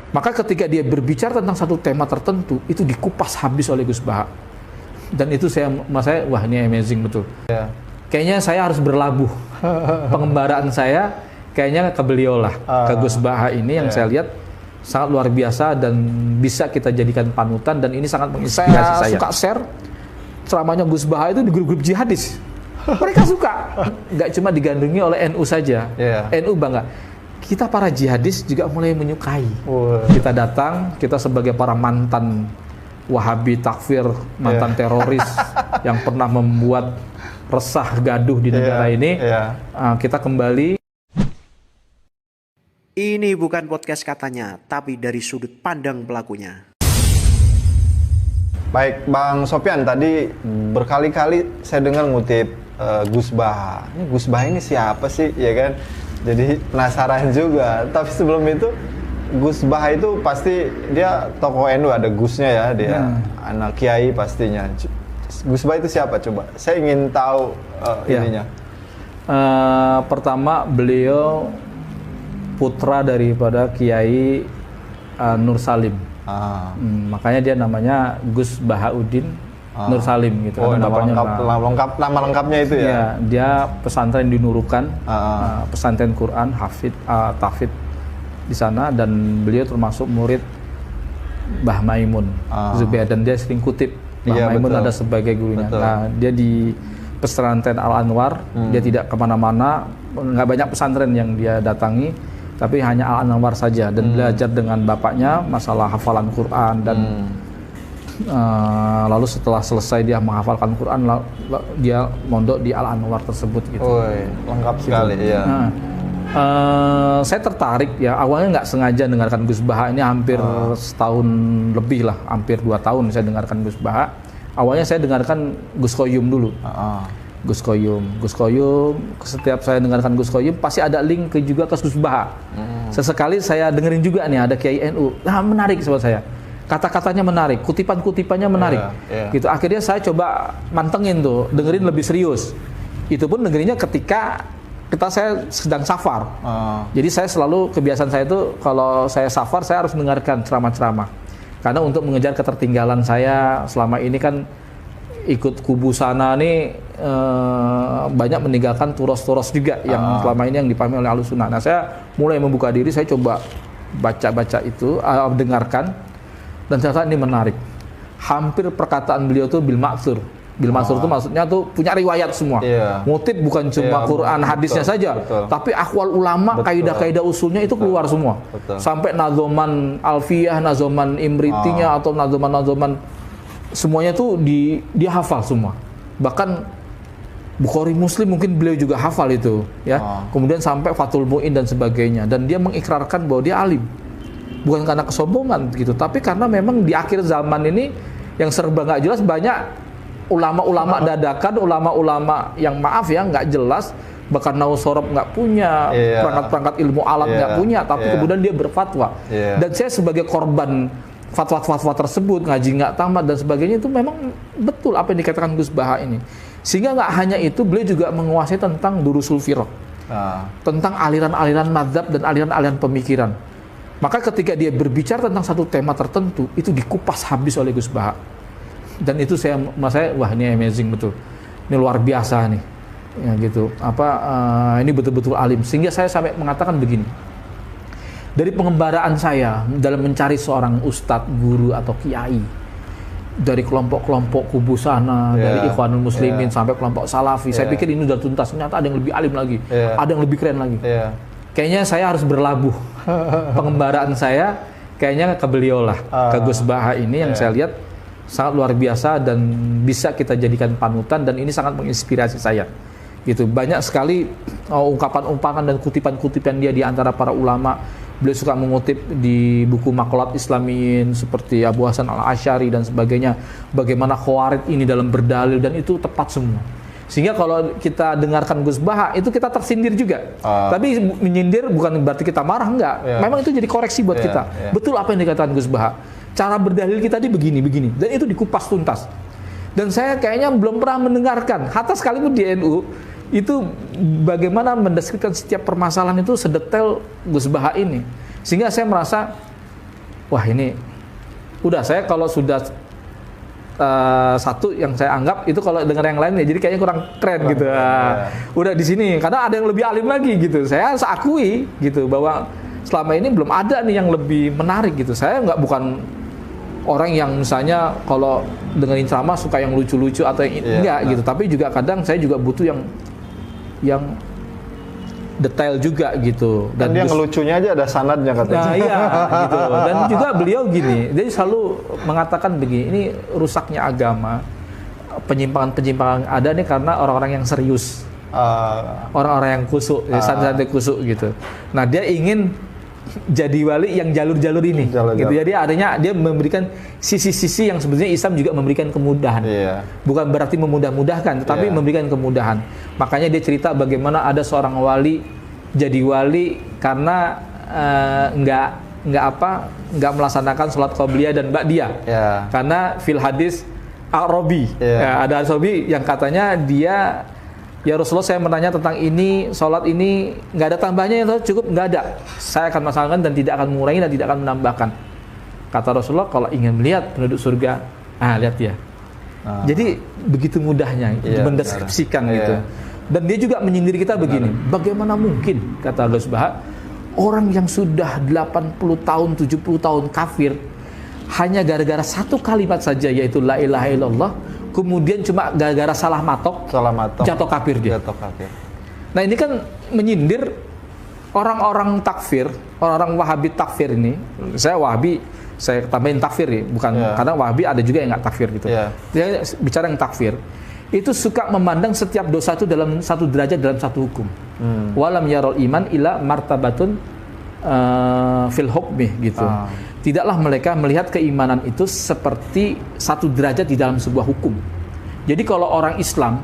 Maka ketika dia berbicara tentang satu tema tertentu, itu dikupas habis oleh Gus Baha. Dan itu saya, wah ini amazing betul. Yeah. Kayaknya saya harus berlabuh. Pengembaraan saya kayaknya ke beliau lah, ke Gus Baha ini yang saya lihat sangat luar biasa dan bisa kita jadikan panutan, dan ini sangat menginspirasi saya. Suka share ceramahnya Gus Baha itu di grup-grup jihadis. Mereka suka. Nggak cuma digandungi oleh NU saja. NU bangga. Kita para jihadis juga mulai menyukai. Kita datang, kita sebagai para mantan Wahabi takfir, mantan teroris yang pernah membuat resah gaduh di negara ini, kita kembali. Ini bukan podcast katanya, tapi dari sudut pandang pelakunya. Baik, Bang Sopyan, tadi berkali-kali saya dengar ngutip Gus Baha. Ini Gus Baha ini siapa sih, ya kan? Jadi penasaran juga. Tapi sebelum itu, Gus Baha itu pasti dia tokoh NU, ada Gusnya ya, dia anak kiai pastinya. Gus Baha itu siapa coba? Saya ingin tahu ininya. Pertama, beliau putra daripada Kiai Nur Salim. Makanya dia namanya Gus Bahauddin Nur Salim gitu. Nama lengkapnya itu ya? Ya, dia pesantren di Nurukan, pesantren Quran, tahfidz di sana, dan beliau termasuk murid Mbah Maimun Zubair, dan dia sering kutip Mbah Maimun ada sebagai gurunya. Nah, dia di pesantren Al Anwar, dia tidak kemana-mana, nggak banyak pesantren yang dia datangi, tapi hanya Al Anwar saja, dan belajar dengan bapaknya masalah hafalan Quran, dan lalu setelah selesai dia menghafalkan Quran, dia mondok di Al Anwar tersebut gitu. Lengkap sekali ya. Saya tertarik ya, awalnya nggak sengaja dengarkan Gus Baha ini hampir setahun lebih lah, hampir 2 tahun saya dengarkan Gus Baha. Awalnya saya dengarkan Gus Qoyum dulu. Gus Qoyum. Setiap saya dengarkan Gus Qoyum pasti ada link juga ke Gus Baha. Sesekali saya dengerin juga nih ada Kiai NU. Nah, menarik buat saya. Kata-katanya menarik, kutipan-kutipannya menarik. Gitu. Akhirnya saya coba mantengin tuh, dengerin lebih serius. Itu pun dengerinnya ketika saya sedang safar. Jadi saya selalu, kebiasaan saya itu kalau saya safar saya harus mendengarkan ceramah-ceramah. Karena untuk mengejar ketertinggalan saya selama ini kan ikut kubu sana nih, banyak meninggalkan turos-turos juga yang selama ini yang dipahami oleh Ahlussunnah. Nah, saya mulai membuka diri, saya coba baca-baca itu, dengarkan, dan ternyata ini menarik. Hampir perkataan beliau tuh bil ma'tsur. Bil ma'tsur itu maksudnya tuh punya riwayat semua. Ngutip bukan cuma Quran hadisnya saja, tapi akwal ulama, kaidah-kaidah usulnya itu keluar semua. Sampai nazoman alfiyah, nazoman imritinya, atau nazoman semuanya tuh dia hafal semua. Bahkan Bukhari Muslim mungkin beliau juga hafal itu ya. Kemudian sampai Fathul Mu'in dan sebagainya, dan dia mengikrarkan bahwa dia alim. Bukan karena kesombongan gitu, tapi karena memang di akhir zaman ini yang serba nggak jelas, banyak ulama-ulama dadakan, ulama-ulama yang maaf ya nggak jelas, bahkan nausorob nggak punya, perangkat-perangkat ilmu alat nggak punya, tapi kemudian dia berfatwa. Dan saya sebagai korban fatwa-fatwa tersebut, ngaji nggak tamat dan sebagainya, itu memang betul apa yang dikatakan Gus Baha ini. Sehingga nggak hanya itu, beliau juga menguasai tentang durusul firaq, tentang aliran-aliran madzhab dan aliran-aliran pemikiran. Maka ketika dia berbicara tentang satu tema tertentu, itu dikupas habis oleh Gus Baha. Dan itu saya wah ini amazing betul. Ini luar biasa nih. Ya gitu. Ini betul-betul alim. Sehingga saya sampai mengatakan begini. Dari pengembaraan saya dalam mencari seorang ustadz, guru atau kiai, dari kelompok-kelompok kubu sana, dari Ikhwanul Muslimin sampai kelompok Salafi, saya pikir ini sudah tuntas. Ternyata ada yang lebih alim lagi, ada yang lebih keren lagi. Kayaknya saya harus berlabuh. Pengembaraan saya kayaknya ke beliau lah, ke Gus Baha ini yang saya lihat sangat luar biasa dan bisa kita jadikan panutan, dan ini sangat menginspirasi saya. Gitu. Banyak sekali ungkapan-ungkapan dan kutipan-kutipan dia di antara para ulama. Beliau suka mengutip di buku Maqalat Islamiyin seperti Abu Hasan Al-Asy'ari dan sebagainya, bagaimana Khawarij ini dalam berdalil, dan itu tepat semua. Sehingga kalau kita dengarkan Gus Baha, itu kita tersindir juga. Tapi menyindir bukan berarti kita marah, enggak. Memang itu jadi koreksi buat kita. Betul apa yang dikatakan Gus Baha. Cara berdalil kita tadi begini. Dan itu dikupas tuntas. Dan saya kayaknya belum pernah mendengarkan, hatta sekalipun di NU, itu bagaimana mendeskripsikan setiap permasalahan itu sedetail Gus Baha ini. Sehingga saya merasa wah ini udah, saya kalau sudah satu yang saya anggap itu kalau dengar yang lain ya jadi kayaknya kurang keren gitu. Udah di sini karena ada yang lebih alim lagi gitu. Saya harus akui gitu bahwa selama ini belum ada nih yang lebih menarik gitu. Saya bukan orang yang misalnya kalau dengerin ceramah suka yang lucu-lucu atau yang enggak gitu. Tapi juga kadang saya juga butuh yang detail juga gitu. Dan dia ngelucunya aja ada sanadnya katanya. Nah iya gitu. Dan juga beliau gini, dia selalu mengatakan begini, ini rusaknya agama, penyimpangan-penyimpangan ada nih karena orang-orang yang serius, orang-orang yang kusuk, santai-santai kusuk gitu. Nah dia ingin jadi wali yang jalur-jalur ini, gitu. Jadi artinya dia memberikan sisi-sisi yang sebenarnya Islam juga memberikan kemudahan, bukan berarti memudah-mudahkan, tetapi memberikan kemudahan. Makanya dia cerita bagaimana ada seorang wali jadi wali karena nggak melaksanakan sholat qobliyah dan ba'diyah, karena fil hadis Arabi, ada Arabi yang katanya dia, ya Rasulullah saya menanya tentang ini, sholat ini nggak ada tambahnya ya cukup, nggak ada. Saya akan masalahkan dan tidak akan mengurangi dan tidak akan menambahkan. Kata Rasulullah kalau ingin melihat penduduk surga, lihat ya. Jadi begitu mudahnya mendeskripsikan gitu. Dan dia juga menyindir kita begini, bagaimana mungkin kata Gus Baha, orang yang sudah 80 tahun, 70 tahun kafir hanya gara-gara satu kalimat saja yaitu la ilaha illallah, kemudian cuma gara-gara salah matok jatuh kafir dia. Nah ini kan menyindir orang-orang takfir, orang-orang Wahabi takfir ini. Saya Wahabi, saya tambahin takfir ya, bukan karena Wahabi ada juga yang nggak takfir gitu. Dia bicara yang takfir, itu suka memandang setiap dosa itu dalam satu derajat, dalam satu hukum. Walam yarol iman ila martabatun fil hukmi gitu. Tidaklah mereka melihat keimanan itu seperti satu derajat di dalam sebuah hukum. Jadi kalau orang Islam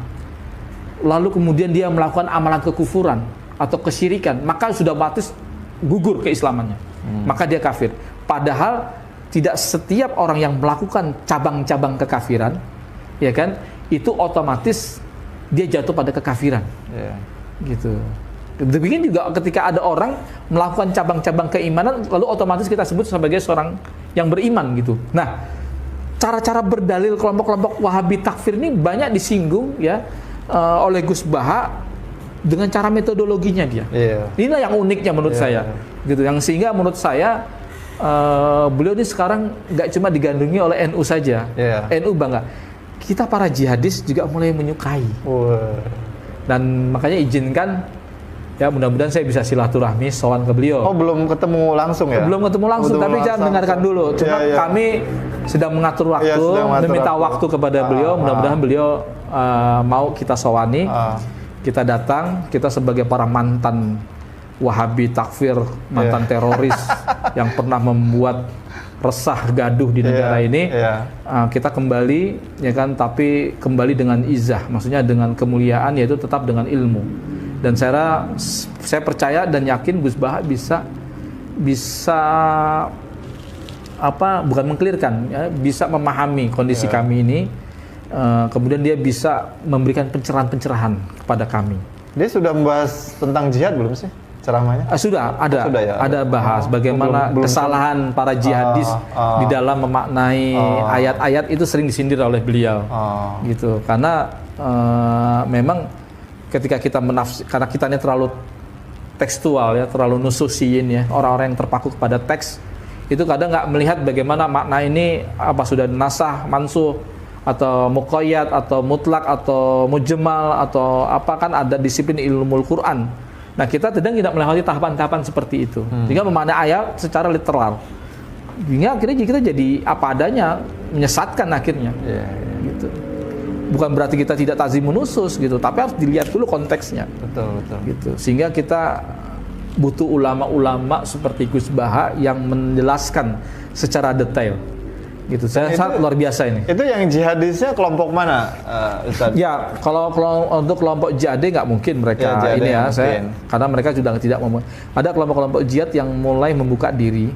lalu kemudian dia melakukan amalan kekufuran atau kesyirikan, maka sudah otomatis gugur keislamannya, maka dia kafir. Padahal tidak setiap orang yang melakukan cabang-cabang kekafiran, ya kan, itu otomatis dia jatuh pada kekafiran, gitu. Demikian juga ketika ada orang melakukan cabang-cabang keimanan, lalu otomatis kita sebut sebagai seorang yang beriman gitu. Nah, cara-cara berdalil kelompok-kelompok Wahabi takfir ini banyak disinggung ya oleh Gus Baha dengan cara metodologinya dia. Inilah yang uniknya menurut saya, gitu. Yang sehingga menurut saya beliau ini sekarang nggak cuma digandrungi oleh NU saja, NU bangga. Kita para jihadis juga mulai menyukai. Dan makanya izinkan ya mudah-mudahan saya bisa silaturahmi sowan ke beliau. Oh belum ketemu langsung ya? Belum ketemu langsung, tapi jangan dengarkan dulu. Cuma kami sedang mengatur waktu, meminta waktu kepada beliau. Mudah-mudahan beliau mau kita sowani, kita datang, kita sebagai para mantan Wahabi takfir, mantan teroris yang pernah membuat resah gaduh di negara ini, kita kembali ya kan, tapi kembali dengan izah, maksudnya dengan kemuliaan, yaitu tetap dengan ilmu. Dan saya percaya dan yakin Gus Baha bisa bukan mengkelirkan ya, bisa memahami kondisi kami ini, kemudian dia bisa memberikan pencerahan-pencerahan kepada kami. Dia sudah membahas tentang jihad belum sih ceramahnya? Sudah ada bahas bagaimana kesalahan para jihadis di dalam memaknai ayat-ayat itu sering disindir oleh beliau, gitu. Karena memang ketika kita karena kita ini terlalu tekstual ya, terlalu nususiin ya, orang-orang yang terpaku kepada teks itu kadang nggak melihat bagaimana makna ini apa sudah nasah, mansuh, atau muqayyad, atau mutlak, atau mujmal, atau apa, kan ada disiplin ilmu Quran. Nah kita tidak melewati tahapan-tahapan seperti itu, sehingga memaknai ayat secara literal, sehingga akhirnya kita jadi apa adanya, menyesatkan akhirnya. Gitu. Bukan berarti kita tidak ta'zimun nusus gitu, tapi harus dilihat dulu konteksnya. Betul. Gitu. Sehingga kita butuh ulama-ulama seperti Gus Baha yang menjelaskan secara detail. Gitu. Saya sangat luar biasa ini. Itu yang jihadisnya kelompok mana, Ustaz? Ya, kalau untuk kelompok jihad nggak mungkin mereka ini ya, karena mereka sudah tidak mau. Ada kelompok-kelompok jihad yang mulai membuka diri,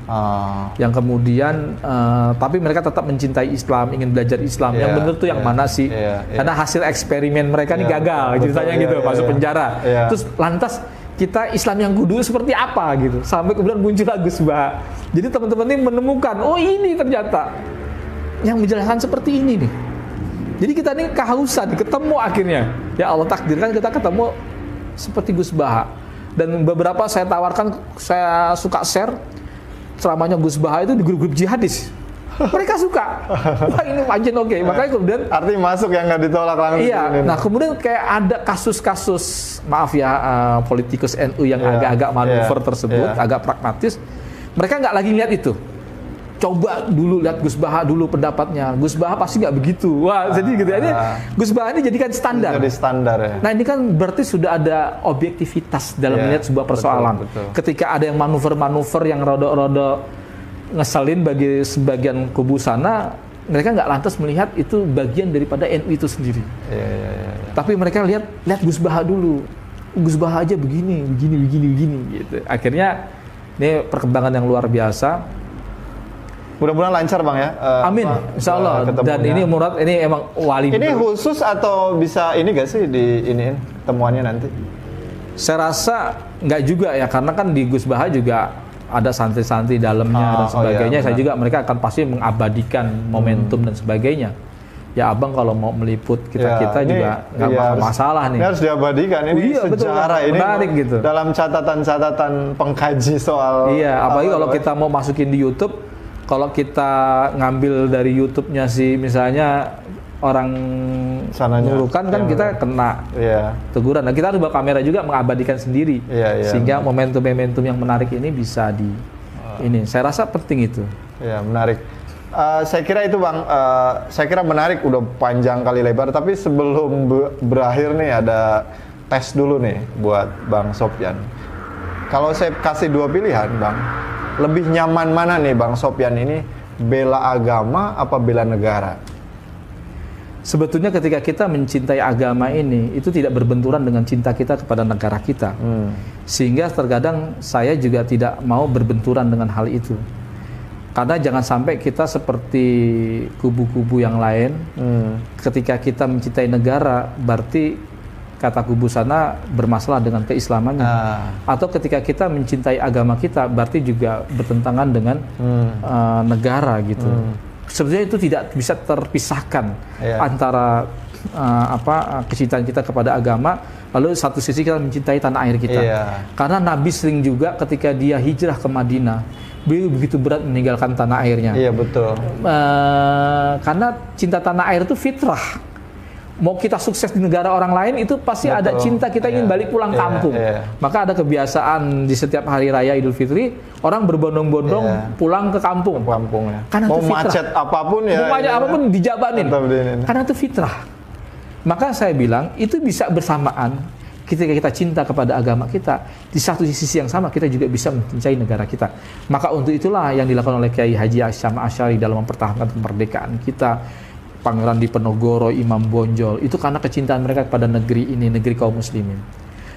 yang kemudian tapi mereka tetap mencintai Islam, ingin belajar Islam. Yang benar tuh yang mana sih? Karena hasil eksperimen mereka ini gagal, ceritanya gitu, masuk penjara. Terus lantas kita Islam yang kudu seperti apa gitu. Sampai kemudian muncullah Gus Baha. Jadi teman-teman ini menemukan, oh ini ternyata yang menjelaskan seperti ini nih. Jadi kita ini kehausan, ketemu akhirnya. Ya Allah takdirkan kita ketemu seperti Gus Baha. Dan beberapa saya tawarkan, saya suka share ceramahnya Gus Baha itu di grup-grup jihadis. Mereka suka. Wah ini wajan oke. Makanya kemudian artinya masuk yang nggak ditolak langsung. Iya. Nah kemudian kayak ada kasus-kasus, maaf ya, politikus NU yang agak-agak manuver tersebut, agak pragmatis. Mereka nggak lagi lihat itu. Coba dulu lihat Gus Baha dulu pendapatnya. Gus Baha pasti nggak begitu. Wah, jadi gitu. Ini Gus Baha ini jadikan standar. Jadi standar ya. Nah ini kan berarti sudah ada objektivitas dalam melihat sebuah persoalan. Betul. Ketika ada yang manuver-manuver yang rodo-rodo ngeselin bagi sebagian kubu sana, mereka nggak lantas melihat itu bagian daripada NU itu sendiri. Iya. Tapi mereka lihat Gus Baha dulu. Gus Baha aja begini gitu. Akhirnya ini perkembangan yang luar biasa. Mudah-mudahan lancar Bang ya. Amin, insya Allah. Dan ini Murad, ini emang wali. Ini khusus atau bisa ini gak sih di iniin temuannya nanti? Saya rasa nggak juga ya, karena kan di Gus Baha juga ada santri-santri dalamnya dan sebagainya. Saya juga mereka akan pasti mengabadikan momentum dan sebagainya. Ya abang kalau mau meliput kita juga nggak masalah nih. Ini harus diabadikan, ini sejarah, ini menarik gitu. Dalam catatan-catatan pengkaji soal. Iya, apalagi kalau kita mau masukin di YouTube. Kalau kita ngambil dari YouTube-nya sih misalnya orang Nurukan kan kita kena teguran. Nah kita harus bawa kamera juga mengabadikan sendiri sehingga momentum-momentum yang menarik ini bisa ini. Saya rasa penting itu. Ya menarik. Saya kira itu Bang. Saya kira menarik, udah panjang kali lebar. Tapi sebelum berakhir nih ada tes dulu nih buat Bang Sofyan. Kalau saya kasih dua pilihan Bang. Lebih nyaman mana nih Bang Sofyan ini, bela agama apa bela negara? Sebetulnya ketika kita mencintai agama ini, itu tidak berbenturan dengan cinta kita kepada negara kita. Sehingga terkadang saya juga tidak mau berbenturan dengan hal itu. Karena jangan sampai kita seperti kubu-kubu yang lain, ketika kita mencintai negara, berarti kata kubu sana bermasalah dengan keislamannya. Atau ketika kita mencintai agama kita, berarti juga bertentangan dengan negara gitu. Sebetulnya itu tidak bisa terpisahkan antara kecintaan kita kepada agama, lalu satu sisi kita mencintai tanah air kita. Karena Nabi sering juga ketika dia hijrah ke Madinah, beliau begitu berat meninggalkan tanah airnya. Iya betul. Karena cinta tanah air itu fitrah. Mau kita sukses di negara orang lain itu pasti ada cinta kita ingin balik pulang kampung. Maka ada kebiasaan di setiap hari raya Idul Fitri orang berbondong-bondong pulang ke kampung. Karena mau itu fitrah. macet apapun ya. Mau macet apapun dijabanin. Karena itu fitrah. Maka saya bilang itu bisa bersamaan ketika kita cinta kepada agama kita, di satu sisi yang sama kita juga bisa mencintai negara kita. Maka untuk itulah yang dilakukan oleh Kiai Haji Hasyim Asy'ari dalam mempertahankan kemerdekaan kita. Pangeran Diponegoro, Imam Bonjol, itu karena kecintaan mereka kepada negeri ini, negeri kaum muslimin.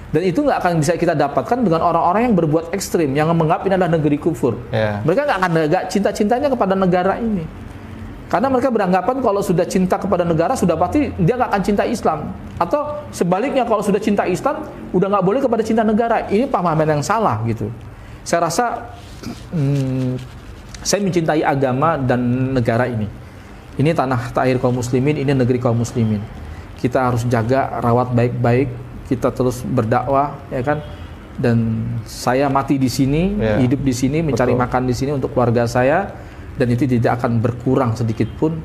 Dan itu nggak akan bisa kita dapatkan dengan orang-orang yang berbuat ekstrim, yang menganggap ini adalah negeri kufur. Mereka nggak akan cinta-cintanya kepada negara ini. Karena mereka beranggapan kalau sudah cinta kepada negara, sudah pasti dia nggak akan cinta Islam. Atau sebaliknya, kalau sudah cinta Islam, udah nggak boleh kepada cinta negara. Ini pemahaman yang salah gitu. Saya rasa, saya mencintai agama dan negara ini. Ini tanah air kaum muslimin, ini negeri kaum muslimin. Kita harus jaga, rawat baik-baik, kita terus berdakwah, ya kan? Dan saya mati di sini, hidup di sini, mencari makan di sini untuk keluarga saya, dan itu tidak akan berkurang sedikit pun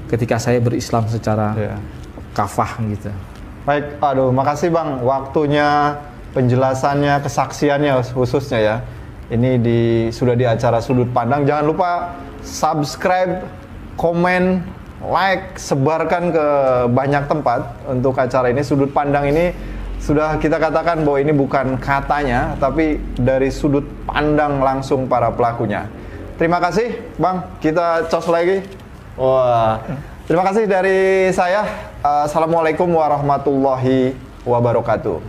ketika saya berislam secara kafah gitu. Baik, makasih Bang, waktunya, penjelasannya, kesaksiannya khususnya ya. Ini sudah di acara Sudut Pandang. Jangan lupa subscribe, komen, like, sebarkan ke banyak tempat untuk acara ini. Sudut Pandang ini sudah kita katakan bahwa ini bukan katanya, tapi dari sudut pandang langsung para pelakunya. Terima kasih Bang, kita cos lagi. Wah, terima kasih dari saya. Assalamualaikum warahmatullahi wabarakatuh.